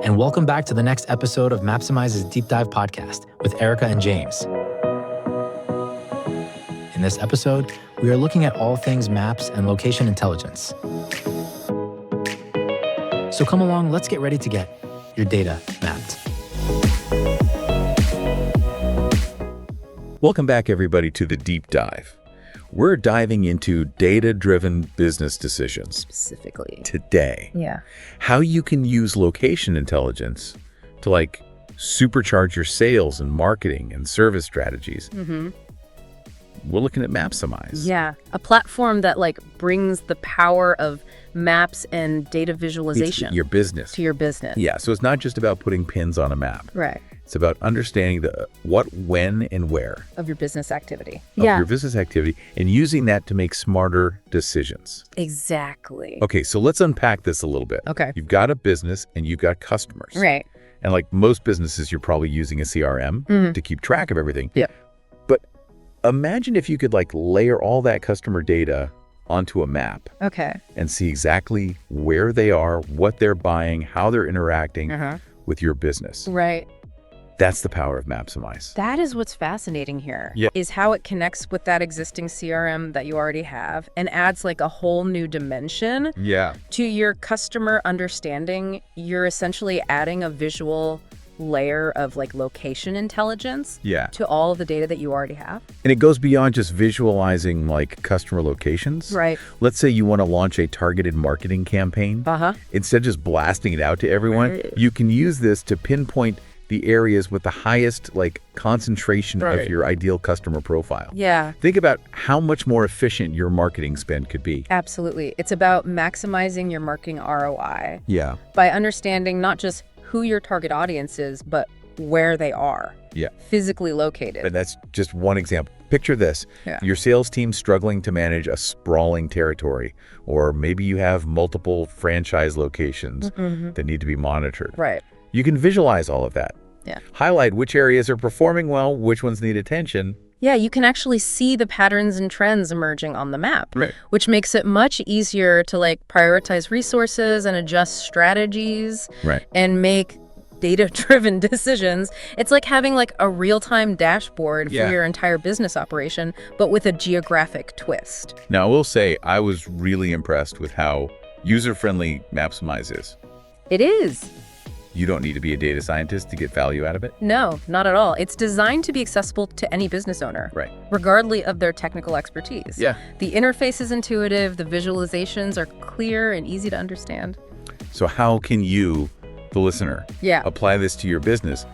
and welcome back to the next episode of Mapsimise's Deep Dive podcast with Erica and James. In this episode, we are looking at all things maps and location intelligence. So come along, let's get ready to get your data mapped. Welcome back, everybody, to the Deep Dive. We're diving into data-driven business decisions. Specifically. Today. Yeah. How you can use location intelligence to supercharge your sales and marketing and service strategies. Mm-hmm. We're looking at Mapsimise. Yeah. A platform that brings the power of maps and data visualization Your business. to your business. Yeah. So it's not just about putting pins on a map. Right. It's about understanding the what, when, and where Of your business activity. of your business activity and using that to make smarter decisions. Exactly. Okay, so let's unpack this a little bit. Okay. You've got a business and you've got customers. Right. And like most businesses, you're probably using a CRM to keep track of everything. Yep. But imagine if you could layer all that customer data onto a map Okay. and see exactly where they are, what they're buying, how they're interacting with your business. Right. That's the power of Mapsimise. That is what's fascinating here. Yeah. Is how it connects with that existing CRM that you already have and adds a whole new dimension Yeah. to your customer understanding. You're essentially adding a visual layer of location intelligence Yeah. to all of the data that you already have. And it goes beyond just visualizing customer locations. Right. Let's say you want to launch a targeted marketing campaign. Uh-huh. Instead of just blasting it out to everyone, you can use this to pinpoint the areas with the highest concentration of your ideal customer profile. Yeah. Think about how much more efficient your marketing spend could be. Absolutely. It's about maximizing your marketing ROI Yeah. by understanding not just who your target audience is, but where they are. Yeah. Physically located. And that's just one example. Picture this. Yeah. Your sales team struggling to manage a sprawling territory, or maybe you have multiple franchise locations that need to be monitored. Right. You can visualize all of that. Yeah. Highlight which areas are performing well, which ones need attention. Yeah, you can actually see the patterns and trends emerging on the map, Right. which makes it much easier to prioritize resources and adjust strategies Right. and make data-driven decisions. It's like having a real-time dashboard Yeah. for your entire business operation, but with a geographic twist. Now, I will say I was really impressed with how user-friendly Mapsimise is. It is. You don't need to be a data scientist to get value out of it. No, not at all. It's designed to be accessible to any business owner, Right. regardless of their technical expertise. Yeah. The interface is intuitive, the visualizations are clear and easy to understand. So how can you, the listener, Yeah. apply this to your business?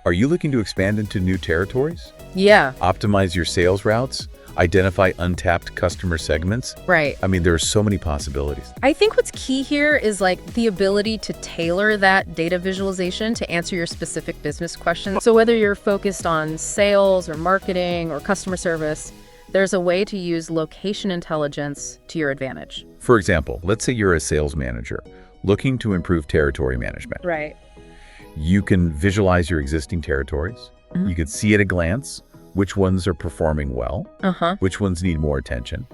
Are you looking to expand into new territories? Yeah, Optimize your sales routes? Identify untapped customer segments? right. I mean, there are so many possibilities. I think what's key here is the ability to tailor that data visualization to answer your specific business questions. So whether you're focused on sales or marketing or customer service, there's a way to use location intelligence to your advantage. For example, let's say you're a sales manager looking to improve territory management. Right. You can visualize your existing territories. You can see at a glance which ones are performing well, Uh-huh. which ones need more attention.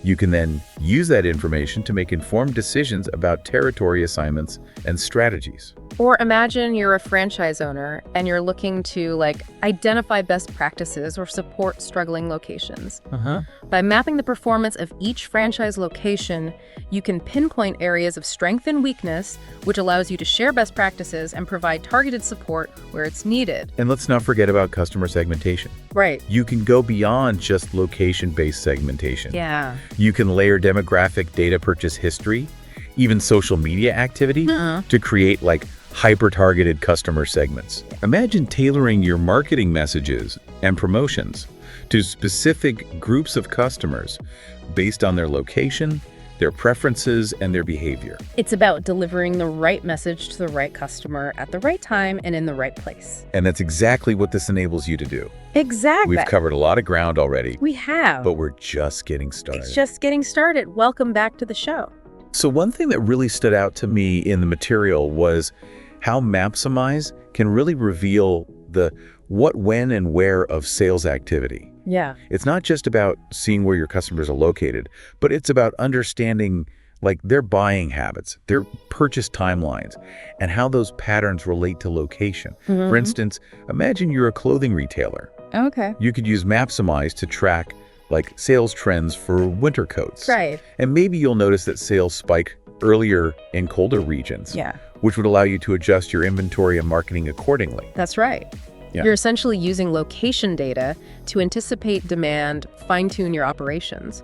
You can then use that information to make informed decisions about territory assignments and strategies. Or imagine you're a franchise owner and you're looking to identify best practices or support struggling locations. By mapping the performance of each franchise location, you can pinpoint areas of strength and weakness, which allows you to share best practices and provide targeted support where it's needed. And let's not forget about customer segmentation. Right. You can go beyond just location-based segmentation. Yeah. You can layer demographic data, purchase history, even social media activity to create hyper-targeted customer segments. Imagine tailoring your marketing messages and promotions to specific groups of customers based on their location, their preferences, and their behavior. It's about delivering the right message to the right customer at the right time and in the right place. And that's exactly what this enables you to do. Exactly. We've covered a lot of ground already, We have. but we're just getting started. It's just getting started. Welcome back to the show. So one thing that really stood out to me in the material was how Mapsimise can really reveal the what, when, and where of sales activity. Yeah. It's not just about seeing where your customers are located, but it's about understanding like their buying habits, their purchase timelines, and how those patterns relate to location. For instance, imagine you're a clothing retailer. Okay. You could use Mapsimise to track like sales trends for winter coats. Right. And maybe you'll notice that sales spike earlier in colder regions, which would allow you to adjust your inventory and marketing accordingly. That's right. You're essentially using location data to anticipate demand, fine-tune your operations,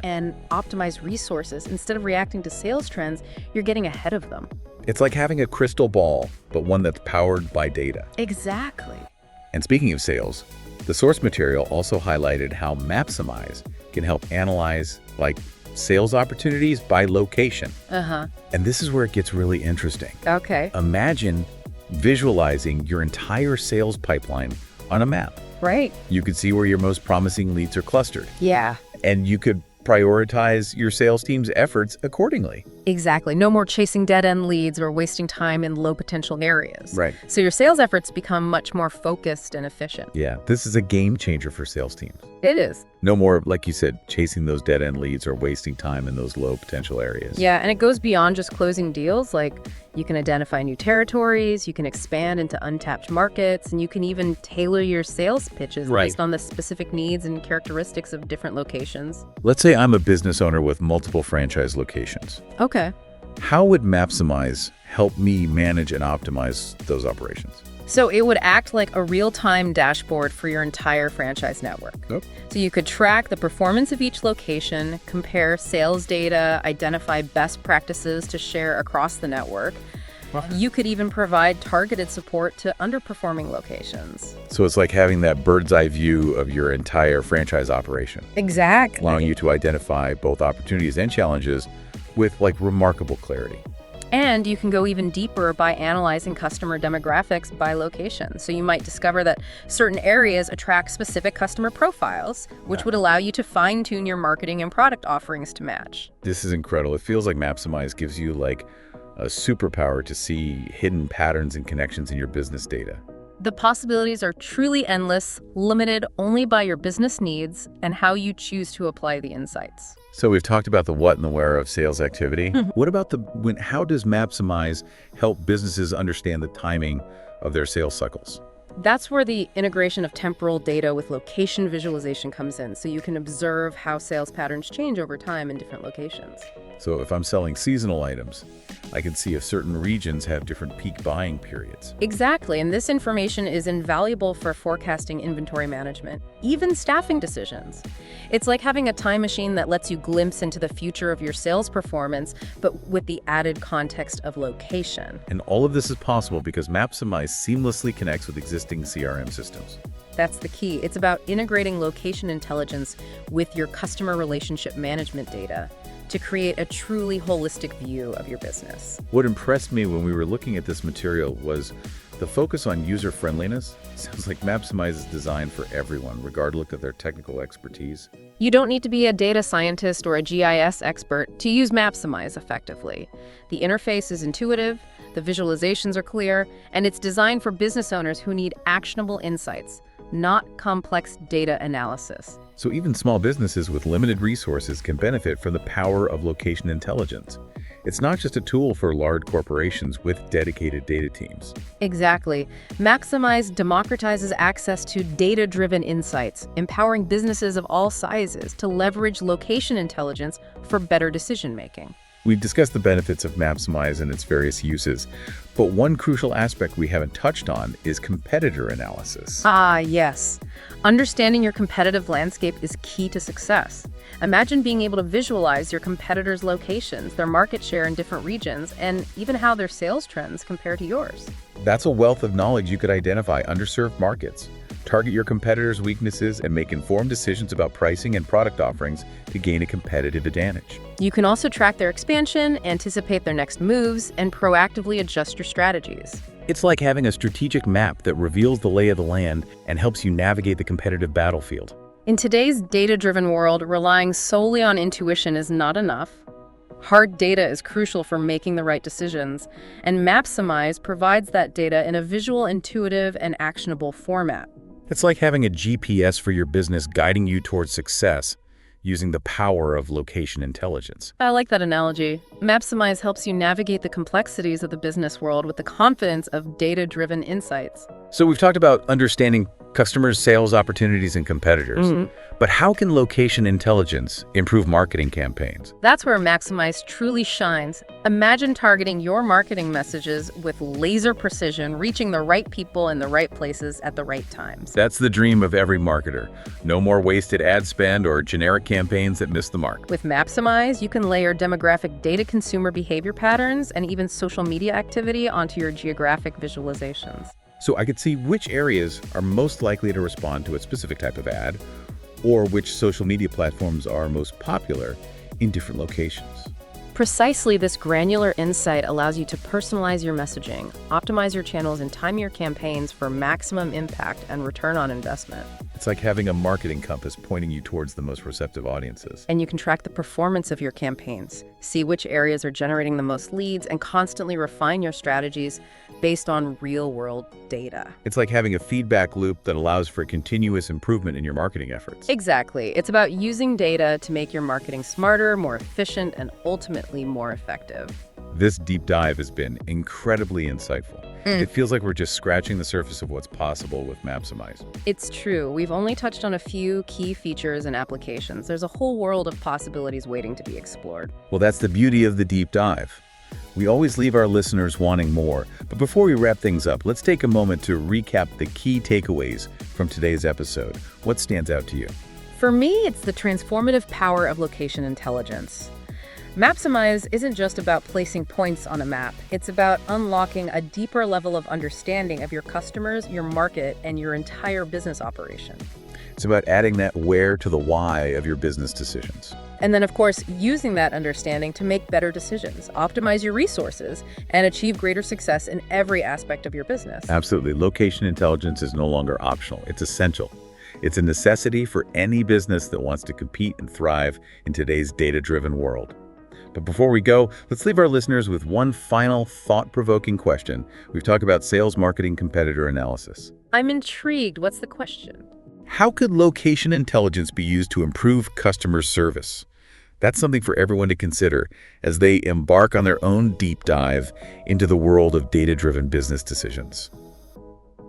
and optimize resources. Instead of reacting to sales trends, you're getting ahead of them. It's like having a crystal ball, but one that's powered by data. Exactly. And speaking of sales, the source material also highlighted how Mapsimise can help analyze like sales opportunities by location. And this is where it gets really interesting. Okay. Imagine visualizing your entire sales pipeline on a map. Right. You could see where your most promising leads are clustered. Yeah. And you could prioritize your sales team's efforts accordingly. Exactly. No more chasing dead-end leads or wasting time in low-potential areas. Right. So your sales efforts become much more focused and efficient. Yeah, this is a game changer for sales teams. It is. No more, like you said, chasing those dead-end leads or wasting time in those low-potential areas. Yeah, and it goes beyond just closing deals. Like, you can identify new territories, you can expand into untapped markets, and you can even tailor your sales pitches based on the specific needs and characteristics of different locations. Let's say I'm a business owner with multiple franchise locations. Okay. How would Mapsimise help me manage and optimize those operations? So it would act like a real-time dashboard for your entire franchise network. So you could track the performance of each location, compare sales data, identify best practices to share across the network. You could even provide targeted support to underperforming locations. So it's like having that bird's eye view of your entire franchise operation. Exactly. Allowing you to identify both opportunities and challenges with like remarkable clarity. And you can go even deeper by analyzing customer demographics by location. So you might discover that certain areas attract specific customer profiles, which would allow you to fine-tune your marketing and product offerings to match. This is incredible. It feels like Mapsimise gives you like a superpower to see hidden patterns and connections in your business data. The possibilities are truly endless, limited only by your business needs and how you choose to apply the insights. So we've talked about the what and the where of sales activity. What about how does Mapsimise help businesses understand the timing of their sales cycles? That's where the integration of temporal data with location visualization comes in, so you can observe how sales patterns change over time in different locations. So if I'm selling seasonal items, I can see if certain regions have different peak buying periods. Exactly, and this information is invaluable for forecasting inventory management, even staffing decisions. It's like having a time machine that lets you glimpse into the future of your sales performance, but with the added context of location. And all of this is possible because Mapsimise seamlessly connects with existing CRM systems. That's the key. It's about integrating location intelligence with your customer relationship management data to create a truly holistic view of your business. What impressed me when we were looking at this material was the focus on user friendliness. Sounds like Mapsimise is designed for everyone, regardless of their technical expertise. You don't need to be a data scientist or a GIS expert to use Mapsimise effectively. The interface is intuitive, the visualizations are clear, and it's designed for business owners who need actionable insights, not complex data analysis. So even small businesses with limited resources can benefit from the power of location intelligence. It's not just a tool for large corporations with dedicated data teams. Exactly. Mapsimise democratizes access to data-driven insights, empowering businesses of all sizes to leverage location intelligence for better decision-making. We've discussed the benefits of Mapsimise and its various uses, but one crucial aspect we haven't touched on is competitor analysis. Ah, yes. Understanding your competitive landscape is key to success. Imagine being able to visualize your competitors' locations, their market share in different regions, and even how their sales trends compare to yours. That's a wealth of knowledge. You could identify underserved markets, target your competitors' weaknesses, and make informed decisions about pricing and product offerings to gain a competitive advantage. You can also track their expansion, anticipate their next moves, and proactively adjust your strategies. It's like having a strategic map that reveals the lay of the land and helps you navigate the competitive battlefield. In today's data-driven world, relying solely on intuition is not enough. Hard data is crucial for making the right decisions, and Mapsimise provides that data in a visual, intuitive, and actionable format. It's like having a GPS for your business guiding you towards success. using the power of location intelligence. I like that analogy. Mapsimise helps you navigate the complexities of the business world with the confidence of data-driven insights. So we've talked about understanding customers' sales opportunities and competitors. But how can location intelligence improve marketing campaigns? That's where Mapsimise truly shines. Imagine targeting your marketing messages with laser precision, reaching the right people in the right places at the right times. That's the dream of every marketer. No more wasted ad spend or generic campaigns that miss the mark. With Mapsimise, you can layer demographic data, consumer behavior patterns, and even social media activity onto your geographic visualizations. So I could see which areas are most likely to respond to a specific type of ad, or which social media platforms are most popular in different locations. Precisely, this granular insight allows you to personalize your messaging, optimize your channels, and time your campaigns for maximum impact and return on investment. It's like having a marketing compass pointing you towards the most receptive audiences. And you can track the performance of your campaigns, see which areas are generating the most leads, and constantly refine your strategies based on real-world data. It's like having a feedback loop that allows for continuous improvement in your marketing efforts. Exactly. It's about using data to make your marketing smarter, more efficient, and ultimately more effective. This deep dive has been incredibly insightful. It feels like we're just scratching the surface of what's possible with Mapsimise. It's true. We've only touched on a few key features and applications. There's a whole world of possibilities waiting to be explored. Well, that's the beauty of the deep dive. We always leave our listeners wanting more. But before we wrap things up, let's take a moment to recap the key takeaways from today's episode. What stands out to you? For me, it's the transformative power of location intelligence. Mapsimise isn't just about placing points on a map. It's about unlocking a deeper level of understanding of your customers, your market, and your entire business operation. It's about adding that where to the why of your business decisions. And then, of course, using that understanding to make better decisions, optimize your resources, and achieve greater success in every aspect of your business. Absolutely. Location intelligence is no longer optional. It's essential. It's a necessity for any business that wants to compete and thrive in today's data-driven world. But before we go, let's leave our listeners with one final thought-provoking question. We've talked about sales, marketing, competitor analysis. I'm intrigued. What's the question? How could location intelligence be used to improve customer service? That's something for everyone to consider as they embark on their own deep dive into the world of data-driven business decisions.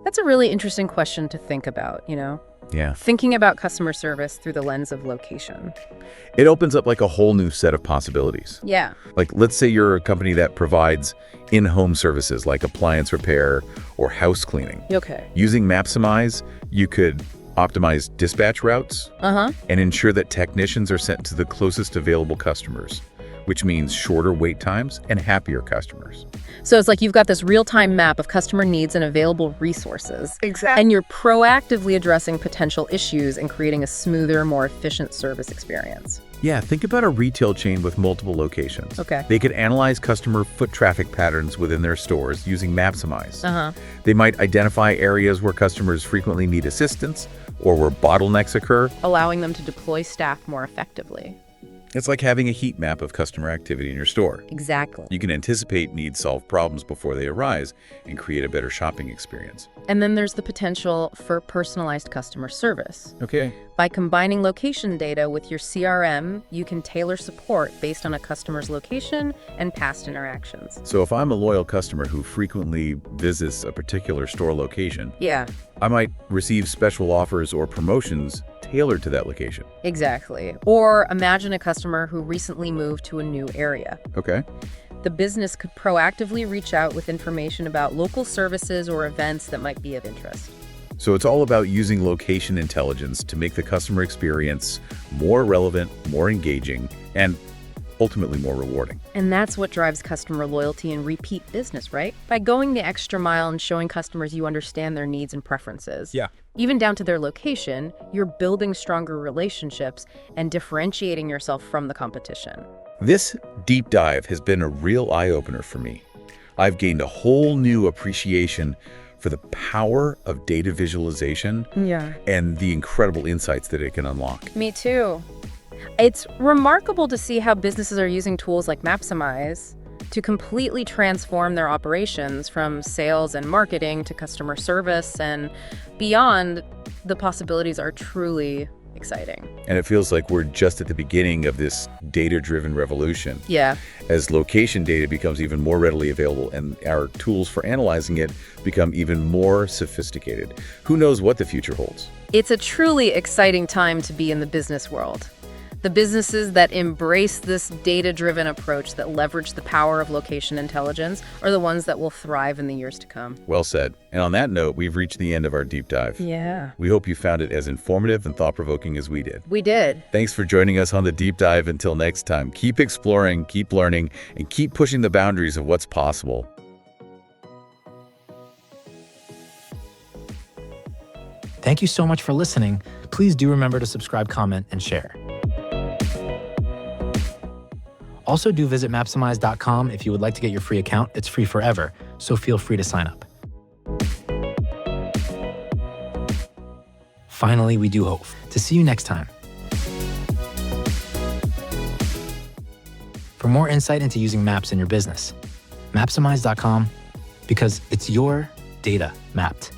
That's a really interesting question to think about, Yeah. Thinking about customer service through the lens of location. It opens up like a whole new set of possibilities. Yeah. Like, let's say you're a company that provides in-home services like appliance repair or house cleaning. Okay. Using Mapsimise, you could optimize dispatch routes and ensure that technicians are sent to the closest available customers, which means shorter wait times and happier customers. So it's like you've got this real-time map of customer needs and available resources. Exactly. And you're proactively addressing potential issues and creating a smoother, more efficient service experience. Yeah, think about a retail chain with multiple locations. Okay. They could analyze customer foot traffic patterns within their stores using Mapsimise. They might identify areas where customers frequently need assistance or where bottlenecks occur. Allowing them to deploy staff more effectively. It's like having a heat map of customer activity in your store. Exactly. You can anticipate needs, solve problems before they arise, and create a better shopping experience. And then there's the potential for personalized customer service. Okay. By combining location data with your CRM, you can tailor support based on a customer's location and past interactions. So if I'm a loyal customer who frequently visits a particular store location, Yeah, I might receive special offers or promotions tailored to that location. exactly. Or imagine a customer who recently moved to a new area. Okay. The business could proactively reach out with information about local services or events that might be of interest. So it's all about using location intelligence to make the customer experience more relevant, more engaging, and ultimately more rewarding. And that's what drives customer loyalty and repeat business, right? By going the extra mile and showing customers you understand their needs and preferences. Yeah. Even down to their location, you're building stronger relationships and differentiating yourself from the competition. This deep dive has been a real eye-opener for me. I've gained a whole new appreciation for the power of data visualization and the incredible insights that it can unlock. Me too. It's remarkable to see how businesses are using tools like Mapsimise to completely transform their operations from sales and marketing to customer service and beyond. The possibilities are truly exciting. And it feels like we're just at the beginning of this data-driven revolution. Yeah. As location data becomes even more readily available and our tools for analyzing it become even more sophisticated, who knows what the future holds? It's a truly exciting time to be in the business world. The businesses that embrace this data-driven approach that leverage the power of location intelligence are the ones that will thrive in the years to come. Well said. And on that note, we've reached the end of our deep dive. Yeah. We hope you found it as informative and thought-provoking as we did. We did. Thanks for joining us on the deep dive. Until next time, keep exploring, keep learning, and keep pushing the boundaries of what's possible. Thank you so much for listening. Please do remember to subscribe, comment, and share. Also, do visit Mapsimise.com if you would like to get your free account. It's free forever, so feel free to sign up. Finally, we do hope to see you next time. For more insight into using maps in your business, Mapsimise.com, because it's your data mapped.